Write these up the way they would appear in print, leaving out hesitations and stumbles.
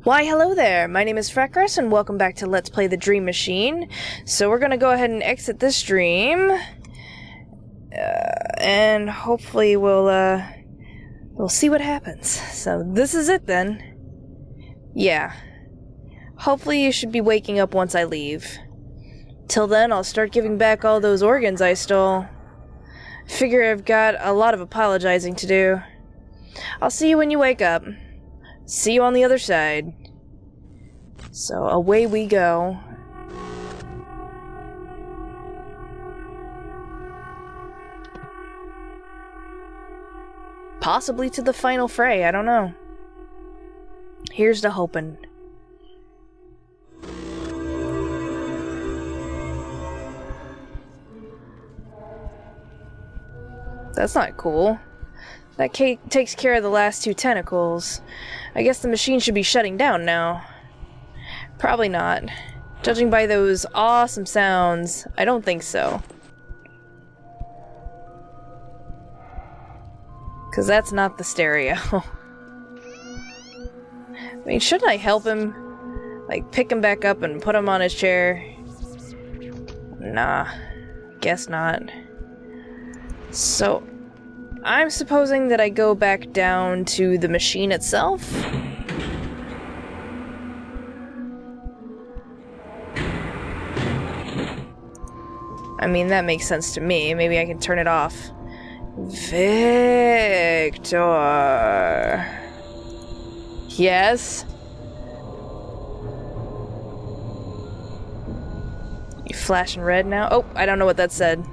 Why, hello there! My name is Freckris, and welcome back to Let's Play the Dream Machine. So we're gonna go ahead and exit this dream, and hopefully we'll see what happens. So this is it then. Yeah. Hopefully you should be waking up once I leave. Till then, I'll start giving back all those organs I stole. Figure I've got a lot of apologizing to do. I'll see you when you wake up. See you on the other side. So away we go. Possibly to the final fray, I don't know. Here's to hoping. That's not cool. That takes care of the last two tentacles. I guess the machine should be shutting down now. Probably not. Judging by those awesome sounds, I don't think so. Because that's not the stereo. I mean, shouldn't I help him? Like, pick him back up and put him on his chair? Nah. Guess not. So, I'm supposing that I go back down to the machine itself? I mean, that makes sense to me. Maybe I can turn it off. Victor. Yes? You flashing red now? Oh, I don't know what that said.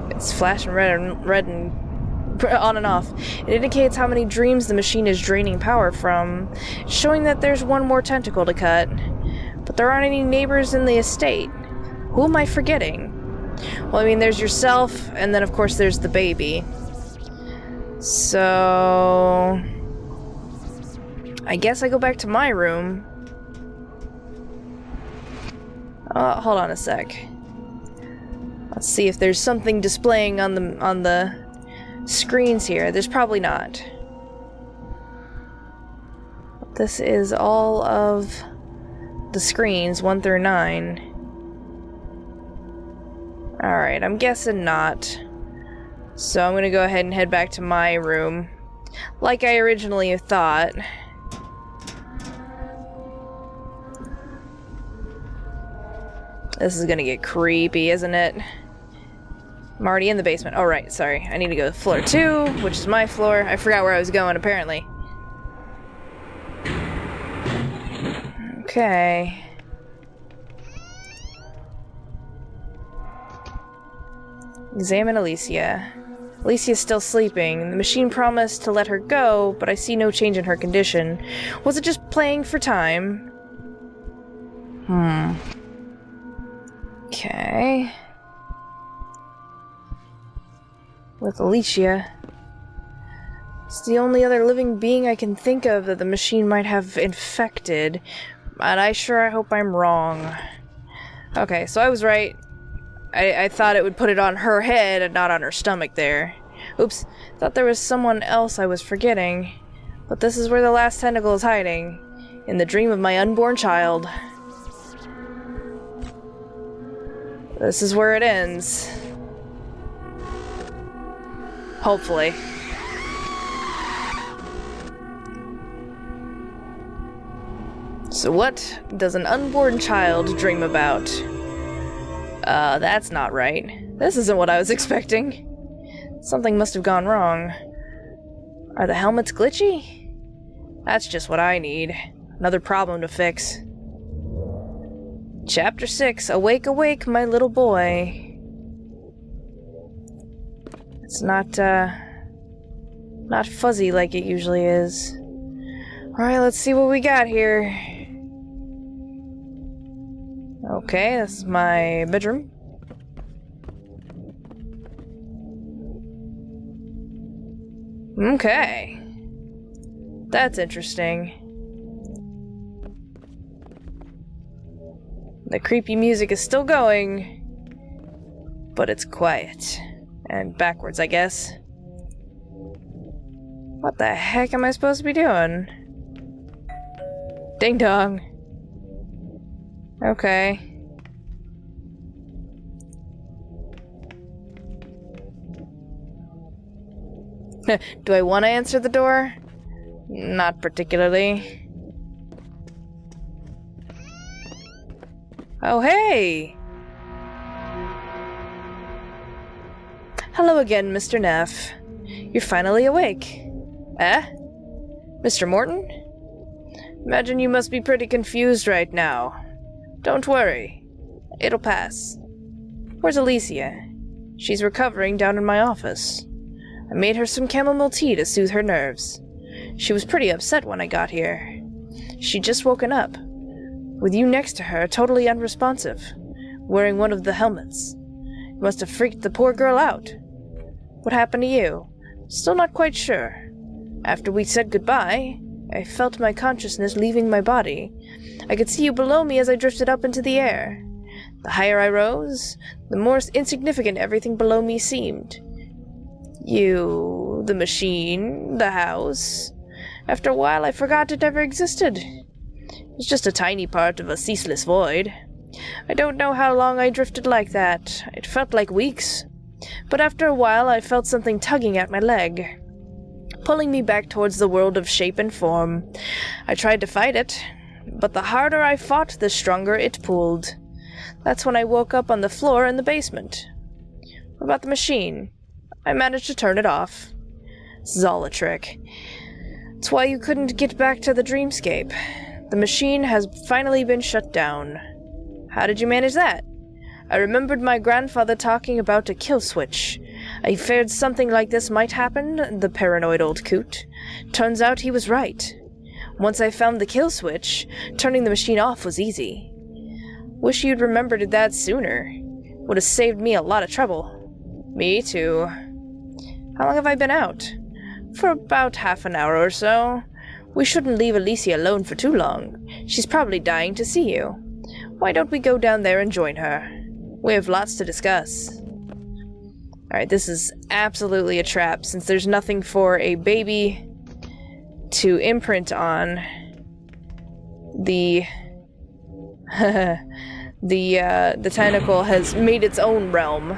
It's flashing red and on and off. It indicates how many dreams the machine is draining power from, showing that there's one more tentacle to cut. But there aren't any neighbors in the estate. Who am I forgetting? Well, I mean, there's yourself, and then of course there's the baby. So I guess I go back to my room. Hold on a sec. Let's see if there's something displaying on the screens here. There's probably not. This is all of the screens, 1 through 9. Alright, I'm guessing not. So I'm gonna go ahead and head back to my room, like I originally thought. This is gonna get creepy, isn't it? I'm already in the basement. Oh, right, sorry. I need to go to floor 2, which is my floor. I forgot where I was going, apparently. Okay. Examine Alicia. Alicia's still sleeping. The machine promised to let her go, but I see no change in her condition. Was it just playing for time? Okay. With Alicia. It's the only other living being I can think of that the machine might have infected. But I hope I'm wrong. Okay, so I was right. I thought it would put it on her head and not on her stomach there. Oops, thought there was someone else I was forgetting. But this is where the last tentacle is hiding. In the dream of my unborn child. This is where it ends. Hopefully. So what does an unborn child dream about? That's not right. This isn't what I was expecting. Something must have gone wrong. Are the helmets glitchy? That's just what I need. Another problem to fix. Chapter 6, Awake, Awake, My Little Boy. It's not fuzzy like it usually is. Alright, let's see what we got here. Okay, this is my bedroom. Okay. That's interesting. The creepy music is still going, but it's quiet. And backwards, I guess. What the heck am I supposed to be doing? Ding dong. Okay. Do I want to answer the door? Not particularly. Oh, hey! Hello again, Mr. Neff. You're finally awake. Eh? Mr. Morton? Imagine you must be pretty confused right now. Don't worry. It'll pass. Where's Alicia? She's recovering down in my office. I made her some chamomile tea to soothe her nerves. She was pretty upset when I got here. She'd just woken up, with you next to her, totally unresponsive, wearing one of the helmets. It must have freaked the poor girl out. What happened to you? Still not quite sure. After we said goodbye, I felt my consciousness leaving my body. I could see you below me as I drifted up into the air. The higher I rose, the more insignificant everything below me seemed. You, the machine, the house. After a while, I forgot it ever existed. It was just a tiny part of a ceaseless void. I don't know how long I drifted like that. It felt like weeks. But after a while, I felt something tugging at my leg, pulling me back towards the world of shape and form. I tried to fight it, but the harder I fought, the stronger it pulled. That's when I woke up on the floor in the basement. What about the machine? I managed to turn it off. This is all a trick. It's why you couldn't get back to the dreamscape. The machine has finally been shut down. How did you manage that? I remembered my grandfather talking about a kill switch. I feared something like this might happen, the paranoid old coot. Turns out he was right. Once I found the kill switch, turning the machine off was easy. Wish you'd remembered that sooner. Would have saved me a lot of trouble. Me too. How long have I been out? For about half an hour or so. We shouldn't leave Alicia alone for too long. She's probably dying to see you. Why don't we go down there and join her? We have lots to discuss. Alright, this is absolutely a trap, since there's nothing for a baby to imprint on. The the tentacle has made its own realm.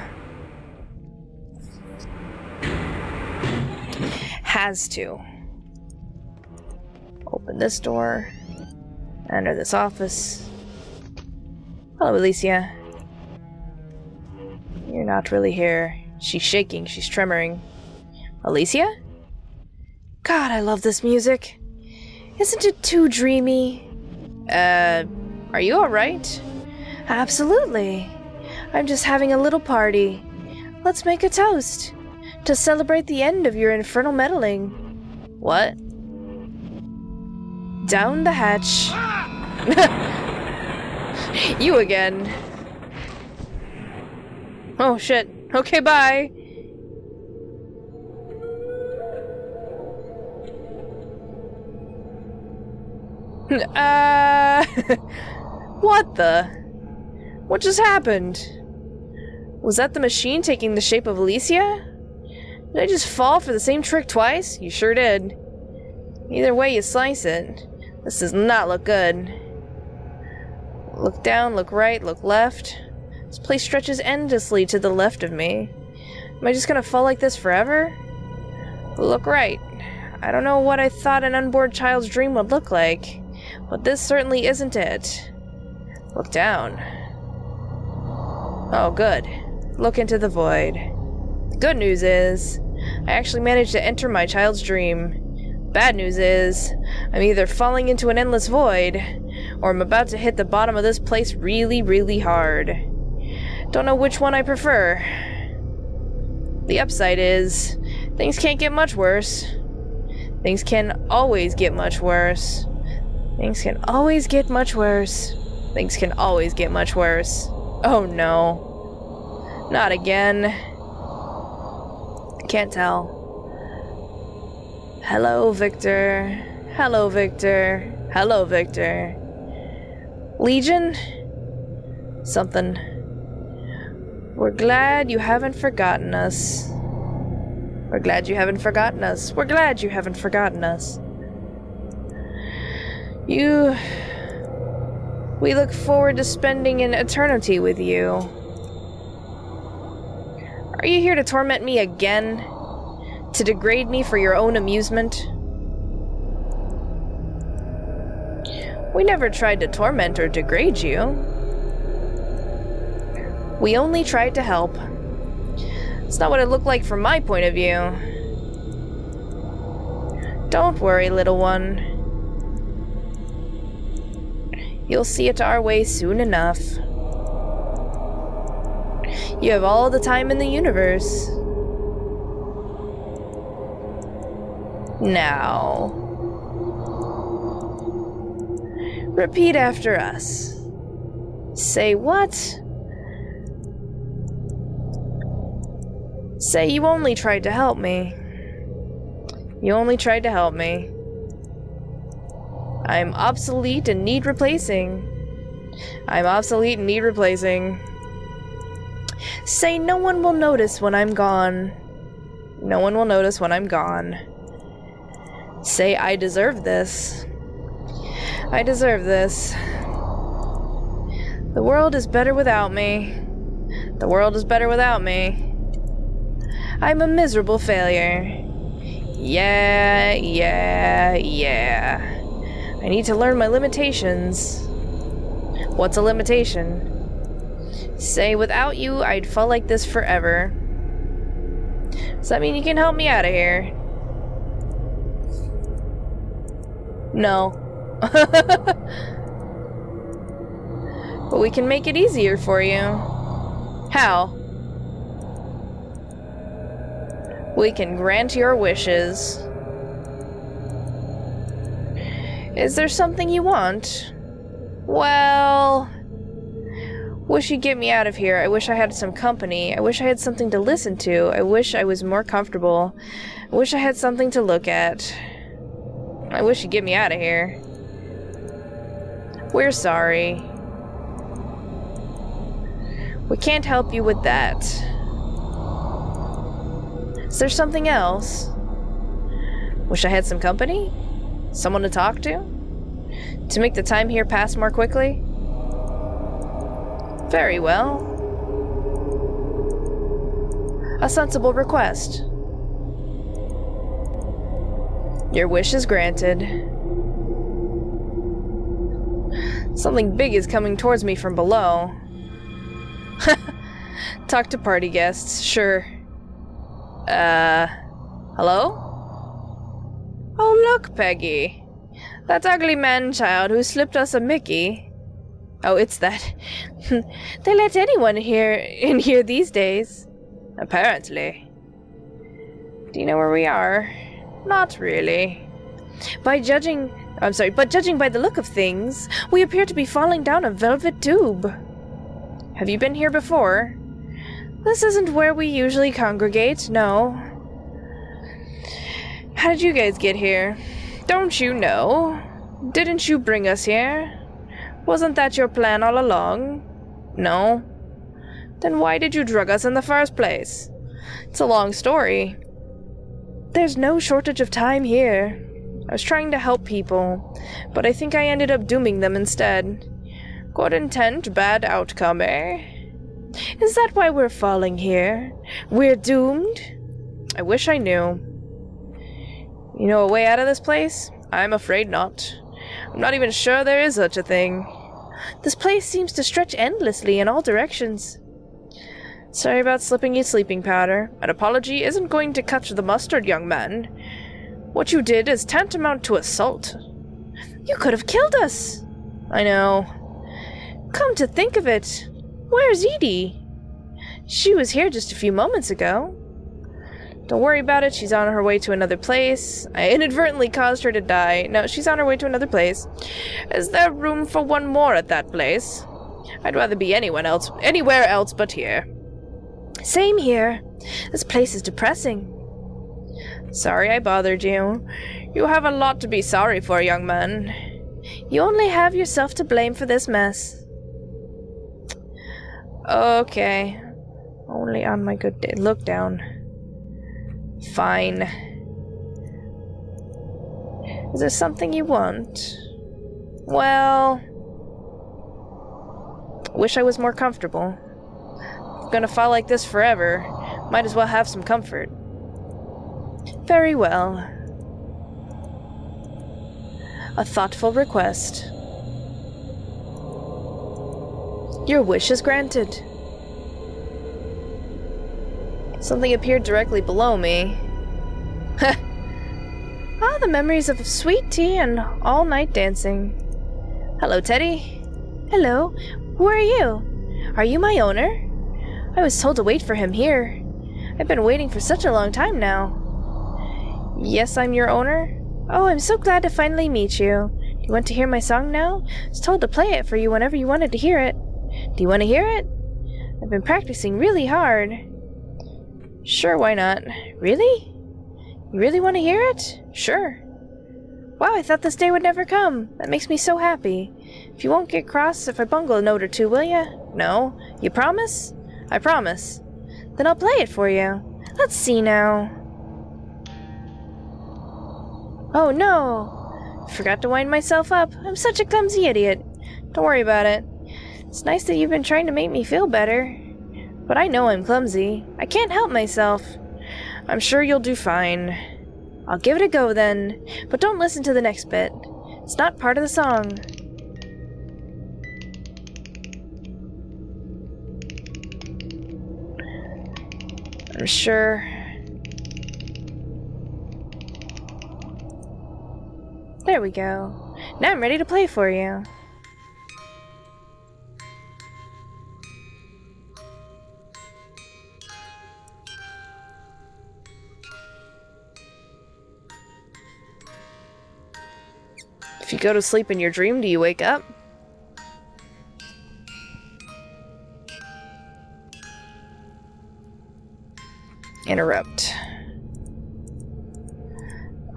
Has to. Open this door. Enter this office. Hello, Alicia. You're not really here. She's shaking. She's tremoring. Alicia? God, I love this music. Isn't it too dreamy? Are you alright? Absolutely. I'm just having a little party. Let's make a toast. To celebrate the end of your infernal meddling. What? Down the hatch. You again. Oh shit. Okay, bye. What the? What just happened? Was that the machine taking the shape of Alicia? Did I just fall for the same trick twice? You sure did. Either way you slice it, this does not look good. Look down, look right, look left. This place stretches endlessly to the left of me. Am I just gonna fall like this forever? Look right. I don't know what I thought an unborn child's dream would look like, but this certainly isn't it. Look down. Oh, good. Look into the void. The good news is, I actually managed to enter my child's dream. Bad news is, I'm either falling into an endless void, or I'm about to hit the bottom of this place really, really hard. Don't know which one I prefer. The upside is, things can't get much worse. Things can always get much worse. Things can always get much worse. Things can always get much worse. Oh no. Not again. Can't tell. Hello, Victor. Hello, Victor. Hello, Victor. Legion? Something. We're glad you haven't forgotten us. We're glad you haven't forgotten us. We're glad you haven't forgotten us. We look forward to spending an eternity with you. Are you here to torment me again? To degrade me for your own amusement? We never tried to torment or degrade you. We only tried to help. It's not what it looked like from my point of view. Don't worry, little one. You'll see it our way soon enough. You have all the time in the universe. Now, repeat after us. Say what? Say you only tried to help me. You only tried to help me. I'm obsolete and need replacing. I'm obsolete and need replacing. Say no one will notice when I'm gone. No one will notice when I'm gone. Say I deserve this. I deserve this. The world is better without me. The world is better without me. I'm a miserable failure. Yeah. I need to learn my limitations. What's a limitation? Say, without you, I'd fall like this forever. Does that mean you can help me out of here? No. But we can make it easier for you. How? We can grant your wishes. Is there something you want? Well, wish you'd get me out of here. I wish I had some company. I wish I had something to listen to. I wish I was more comfortable. I wish I had something to look at. I wish you'd get me out of here. We're sorry. We can't help you with that. Is there something else? Wish I had some company? Someone to talk to? To make the time here pass more quickly? Very well. A sensible request. Your wish is granted. Something big is coming towards me from below. Talk to party guests, sure. Hello? Oh, look, Peggy. That ugly man-child who slipped us a Mickey. Oh, it's that. They let anyone in here these days. Apparently. Do you know where we are? Not really. But judging by the look of things, we appear to be falling down a velvet tube. Have you been here before? This isn't where we usually congregate, no. How did you guys get here? Don't you know? Didn't you bring us here? Wasn't that your plan all along? No? Then why did you drug us in the first place? It's a long story. There's no shortage of time here. I was trying to help people, but I think I ended up dooming them instead. Good intent, bad outcome, eh? Is that why we're falling here? We're doomed? I wish I knew. You know a way out of this place? I'm afraid not. I'm not even sure there is such a thing. This place seems to stretch endlessly in all directions. Sorry about slipping you sleeping powder. An apology isn't going to cut the mustard, young man. What you did is tantamount to assault. You could have killed us. I know. Come to think of it, where's Edie? She was here just a few moments ago. Don't worry about it, she's on her way to another place. I inadvertently caused her to die. No, she's on her way to another place. Is there room for one more at that place? I'd rather be anywhere else but here. Same here. This place is depressing. Sorry I bothered you. You have a lot to be sorry for, young man. You only have yourself to blame for this mess. Okay. Only on my good day. Look down. Fine. Is there something you want? Well... wish I was more comfortable. I'm gonna fall like this forever. Might as well have some comfort. Very well. A thoughtful request. Your wish is granted. Something appeared directly below me. Ah, the memories of sweet tea and all-night dancing. Hello, Teddy. Hello. Who are you? Are you my owner? I was told to wait for him here. I've been waiting for such a long time now. Yes, I'm your owner. Oh, I'm so glad to finally meet you. Do you want to hear my song now? I was told to play it for you whenever you wanted to hear it. Do you want to hear it? I've been practicing really hard. Sure, why not? Really? You really want to hear it? Sure. Wow, I thought this day would never come. That makes me so happy. If you won't get cross if I bungle a note or two, will ya? No? You promise? I promise. Then I'll play it for you. Let's see now. Oh no! I forgot to wind myself up. I'm such a clumsy idiot. Don't worry about it. It's nice that you've been trying to make me feel better. But I know I'm clumsy. I can't help myself. I'm sure you'll do fine. I'll give it a go then, but don't listen to the next bit. It's not part of the song. I'm sure. There we go. Now I'm ready to play for you. If you go to sleep in your dream, do you wake up? Interrupt.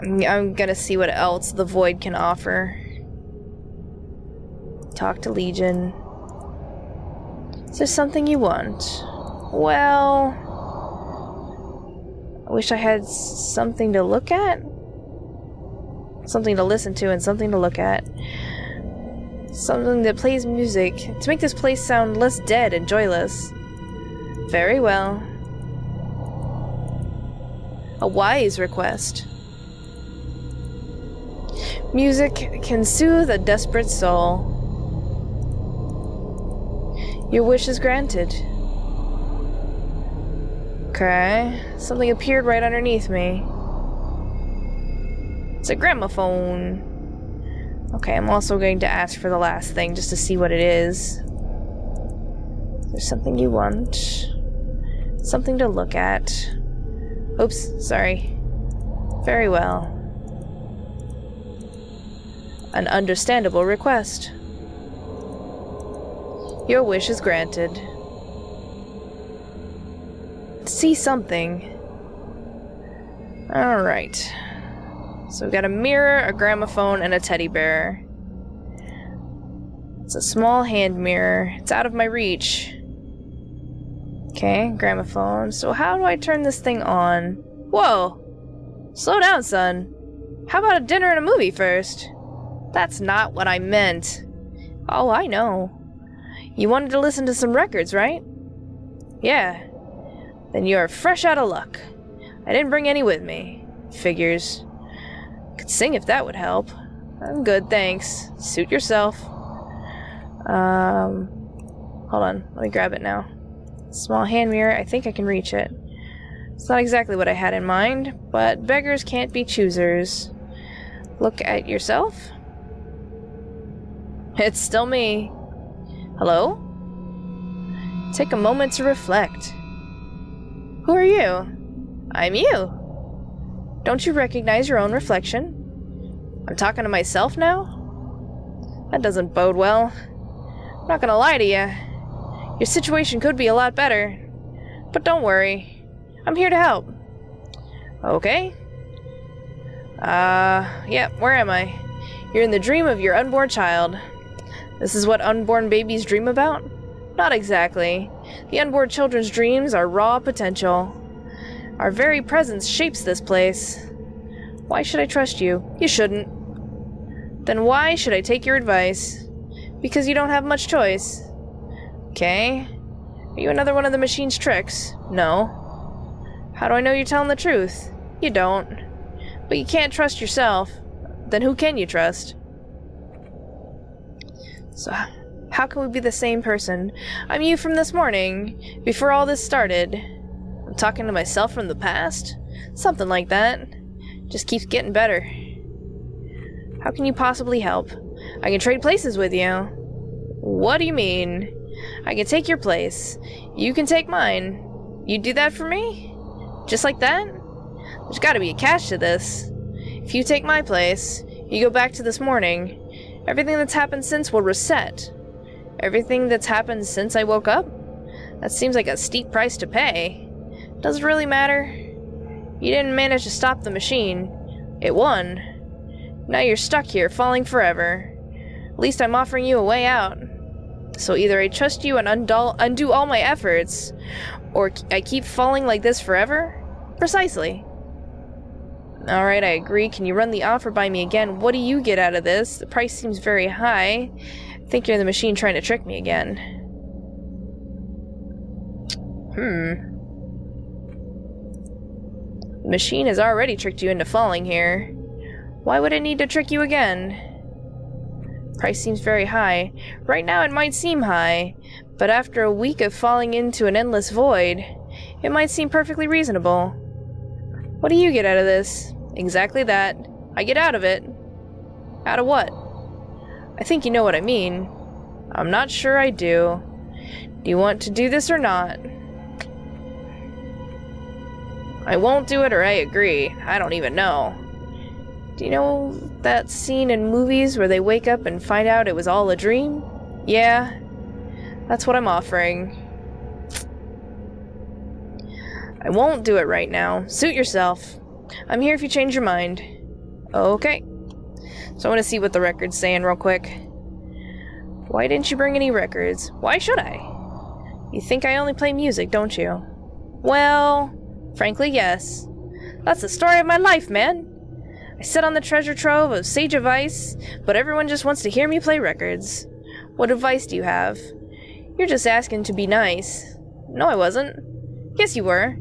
I'm gonna see what else the void can offer. Talk to Legion. Is there something you want? Well... I wish I had something to look at. Something to listen to and something to look at. Something that plays music to make this place sound less dead and joyless. Very well. A wise request. Music can soothe a desperate soul. Your wish is granted. Okay. Something appeared right underneath me. It's a gramophone. Okay, I'm also going to ask for the last thing just to see what it is. Is there something you want? Something to look at. Oops, sorry. Very well. An understandable request. Your wish is granted. See something. Alright. So we've got a mirror, a gramophone, and a teddy bear. It's a small hand mirror. It's out of my reach. Okay, gramophone. So how do I turn this thing on? Whoa! Slow down, son. How about a dinner and a movie first? That's not what I meant. Oh, I know. You wanted to listen to some records, right? Yeah. Then you're fresh out of luck. I didn't bring any with me. Figures. Could sing if that would help. I'm good, thanks. Suit yourself. Hold on. Let me grab it now. Small hand mirror. I think I can reach it. It's not exactly what I had in mind, but beggars can't be choosers. Look at yourself. It's still me. Hello? Take a moment to reflect. Who are you? I'm you. Don't you recognize your own reflection? I'm talking to myself now? That doesn't bode well. I'm not gonna lie to you. Your situation could be a lot better. But don't worry. I'm here to help. Okay. Yeah, where am I? You're in the dream of your unborn child. This is what unborn babies dream about? Not exactly. The unborn children's dreams are raw potential. Our very presence shapes this place. Why should I trust you? You shouldn't. Then why should I take your advice? Because you don't have much choice. Okay. Are you another one of the machine's tricks? No. How do I know you're telling the truth? You don't. But you can't trust yourself. Then who can you trust? So, how can we be the same person? I'm you from this morning, before all this started. I'm talking to myself from the past? Something like that. Just keeps getting better. How can you possibly help? I can trade places with you. What do you mean? I can take your place. You can take mine. You do that for me? Just like that? There's gotta be a catch to this. If you take my place, you go back to this morning. Everything that's happened since will reset. Everything that's happened since I woke up? That seems like a steep price to pay. Does it really matter? You didn't manage to stop the machine. It won. Now you're stuck here, falling forever. At least I'm offering you a way out. So either I trust you and undo all my efforts, or I keep falling like this forever? Precisely. Alright, I agree. Can you run the offer by me again? What do you get out of this? The price seems very high. I think you're the machine trying to trick me again. The machine has already tricked you into falling here. Why would it need to trick you again? Price seems very high. Right now it might seem high, but after a week of falling into an endless void, it might seem perfectly reasonable. What do you get out of this? Exactly that. I get out of it. Out of what? I think you know what I mean. I'm not sure I do. Do you want to do this or not? I won't do it or I agree. I don't even know. Do you know that scene in movies where they wake up and find out it was all a dream? Yeah. That's what I'm offering. I won't do it right now. Suit yourself. I'm here if you change your mind. Okay. So I want to see what the record's saying real quick. Why didn't you bring any records? Why should I? You think I only play music, don't you? Well, frankly, yes. That's the story of my life, man. I sit on the treasure trove of sage advice, but everyone just wants to hear me play records. What advice do you have? You're just asking to be nice. No, I wasn't. Yes, you were.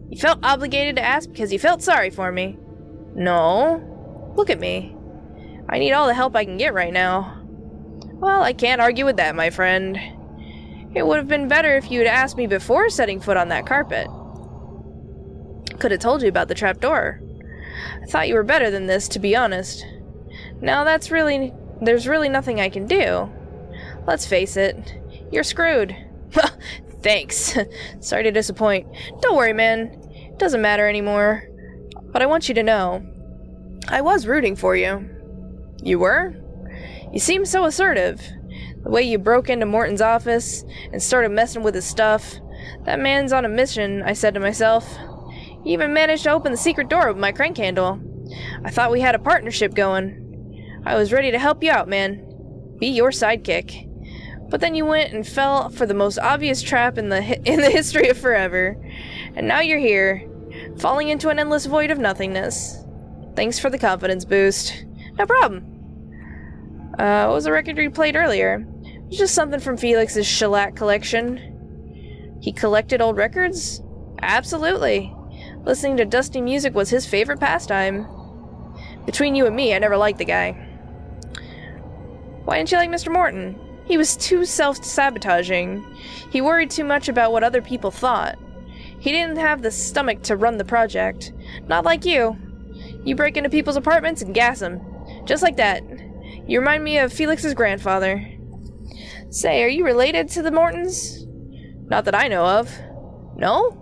You felt obligated to ask because you felt sorry for me. No. Look at me. I need all the help I can get right now. Well, I can't argue with that, my friend. It would have been better if you had asked me before setting foot on that carpet. Could have told you about the trapdoor. I thought you were better than this, to be honest. Now there's really nothing I can do. Let's face it, you're screwed. Thanks. Sorry to disappoint. Don't worry, man. It doesn't matter anymore. But I want you to know, I was rooting for you. You were? You seemed so assertive. The way you broke into Morton's office and started messing with his stuff. That man's on a mission, I said to myself. You even managed to open the secret door with my crank handle. I thought we had a partnership going. I was ready to help you out, man. Be your sidekick. But then you went and fell for the most obvious trap in the history of forever. And now you're here, falling into an endless void of nothingness. Thanks for the confidence boost. No problem. What was the record you played earlier? It was just something from Felix's shellac collection. He collected old records? Absolutely. Listening to dusty music was his favorite pastime. Between you and me, I never liked the guy. Why didn't you like Mr. Morton? He was too self-sabotaging. He worried too much about what other people thought. He didn't have the stomach to run the project. Not like you. You break into people's apartments and gas them. Just like that. You remind me of Felix's grandfather. Say, are you related to the Mortons? Not that I know of. No?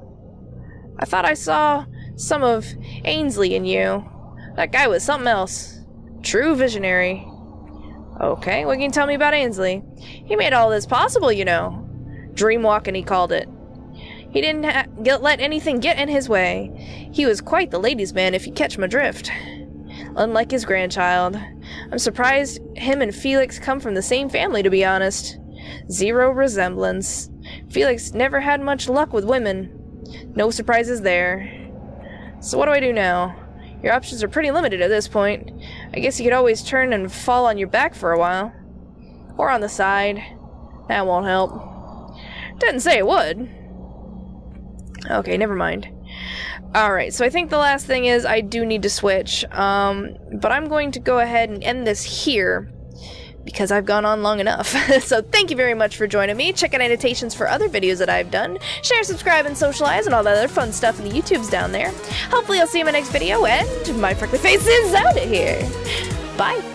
I thought I saw some of Ainsley in you. That guy was something else. True visionary. Okay, what can you tell me about Ainsley? He made all this possible, you know. Dreamwalking, he called it. He didn't let anything get in his way. He was quite the ladies' man, if you catch my drift. Unlike his grandchild. I'm surprised him and Felix come from the same family, to be honest. Zero resemblance. Felix never had much luck with women. No surprises there. So what do I do now? Your options are pretty limited at this point. I guess you could always turn and fall on your back for a while. Or on the side. That won't help. Didn't say it would. Okay, never mind. Alright, so I think the last thing is I do need to switch. But I'm going to go ahead and end this here, because I've gone on long enough. So thank you very much for joining me. Check out annotations for other videos that I've done. Share, subscribe, and socialize, and all that other fun stuff in the YouTubes down there. Hopefully I'll see you in my next video, and my freckly face is out of here. Bye!